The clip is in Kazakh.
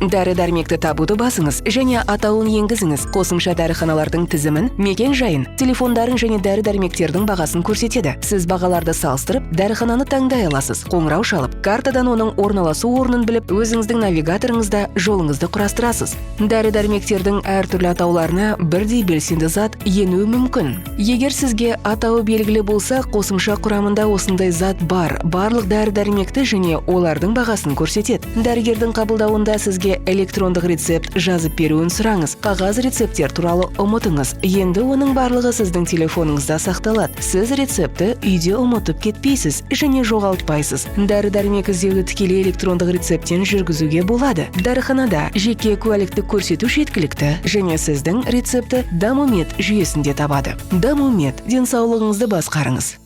Дәрі-дәрмекті табуды басыңыз және атауын енгізіңіз. Қосымша дәріханалардың тізімін, мекен жайын, телефондарын және дәрі-дәрмектердің бағасын көрсетеді. Сіз бағаларды салыстырып, дәріхананы таңдай аласыз. Қоңырау шалып, картадан оның орналасу орнын біліп, өзіңіздің навигаторыңызда жолыңызды құрастырасыз. Дәрі-дәрмектердің әртүрлі атауларына бірдей белсенді зат енуі мүмкін. Егер сізге атауы белгілі болса, қосымша құрамында осындай зат бар. Барлық дәрі-дәрмекті және олардың бағасын көрсетеді. Дәрігердің қабылдауында сізге электрондық рецепт жазып беруін сұраңыз. Қағаз рецепттер туралы ұмытыңыз. Енді оның барлығы сіздің телефоныңызда сақталады. Сіз рецепті үйде ұмытып кетпейсіз және жоғалтпайсыз. Дәрі-дәрмек іздеуді тікелей электрондық рецепттен жүргізуге болады. Дәріханада жеке куәлікті көрсету жеткілікті және сіздің рецепті Дамумед жүйесінде табады. Дамумед, денсаулығыңызды басқарыңыз.